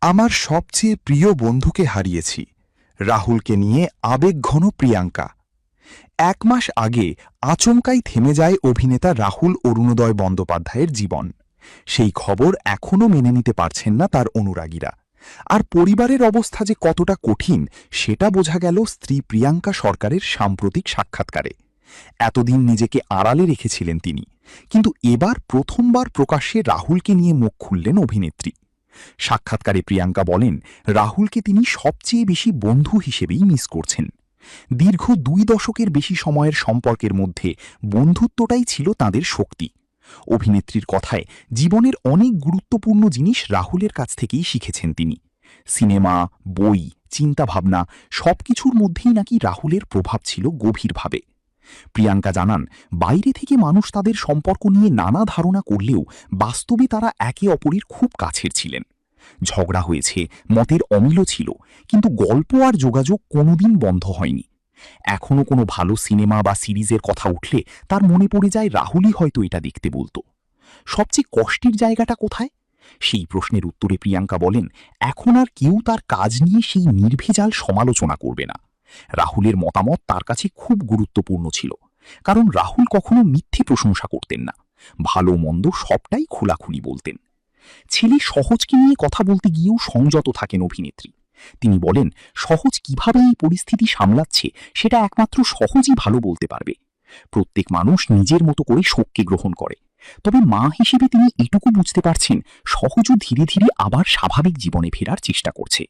আমার সবচেয়ে প্রিয় বন্ধুকে হারিয়েছি। রাহুলকে নিয়ে আবেগঘন প্রিয়াঙ্কা। ১ মাস আগে আচমকাই থেমে যায় অভিনেতা রাহুল অরুণোদয় বন্দ্যোপাধ্যায়ের জীবন। সেই খবর এখনও মেনে নিতে পারছেন না তার অনুরাগীরা। আর পরিবারের অবস্থা যে কতটা কঠিন সেটা বোঝা গেল স্ত্রী প্রিয়াঙ্কা সরকারের সাম্প্রতিক সাক্ষাৎকারে। এতদিন নিজেকে আড়ালে রেখেছিলেন তিনি, কিন্তু এবার প্রথমবার প্রকাশ্যে রাহুলকে নিয়ে মুখ খুললেন অভিনেত্রী। সাক্ষাৎকারে প্রিয়াঙ্কা বলেন, রাহুলকে তিনি সবচেয়ে বেশি বন্ধু হিসেবেই মিস করছেন। দীর্ঘ ২ দশকের বেশি সময়ের সম্পর্কের মধ্যে বন্ধুত্বটাই ছিল তাঁদের শক্তি। অভিনেত্রীর কথায়, জীবনের অনেক গুরুত্বপূর্ণ জিনিস রাহুলের কাছ থেকেই শিখেছেন তিনি। সিনেমা, বই, চিন্তাভাবনা সবকিছুর মধ্যেই নাকি রাহুলের প্রভাব ছিল গভীরভাবে। প্রিয়াঙ্কা জানান, বাইরে থেকে মানুষ তাদের সম্পর্ক নিয়ে নানা ধারণা করলেও বাস্তবে তারা একে অপরের খুব কাছের ছিলেন। ঝগড়া হয়েছে, মতের অমিলও ছিল, কিন্তু গল্প আর যোগাযোগ কোনোদিন বন্ধ হয়নি। এখনো কোনো ভালো সিনেমা বা সিরিজের কথা উঠলে তার মনে পড়ে যায় রাহুলই হয়তো এটা দেখতে বলতো। সবচেয়ে কষ্টের জায়গাটা কোথায়? সেই প্রশ্নের উত্তরে প্রিয়াঙ্কা বলেন, এখন আর কেউ তার কাজ নিয়ে সেই নির্ভেজাল সমালোচনা করবে না। রাহুলের মতামত তার কাছে খুব গুরুত্বপূর্ণ ছিল, কারণ রাহুল কখনো মিথ্যে প্রশংসা করতেন না, ভালো মন্দ সবটাই খোলাখুলি বলতেন। ছেলে সহজকে নিয়ে কথা বলতে গিয়েও সংযত থাকেন অভিনেত্রী। তিনি বলেন, সহজ কিভাবে এই পরিস্থিতি সামলাচ্ছে সেটা একমাত্র সহজই ভালো বলতে পারবে। প্রত্যেক মানুষ নিজের মতো করে শোককে গ্রহণ করে, তবে মা হিসেবে তিনি এটুকু বুঝতে পারছেন, সহজও ধীরে ধীরে আবার স্বাভাবিক জীবনে ফেরার চেষ্টা করছে।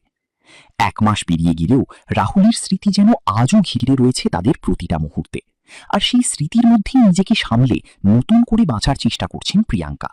১ মাস পেরিয়ে গেলেও রাহুলের স্মৃতি যেন আজও ঘিরে রয়েছে তাদের প্রতিটা মুহূর্তে। আর সেই স্মৃতির মধ্যেই নিজেকে সামলে নতুন করে বাঁচার চেষ্টা করছেন প্রিয়াঙ্কা।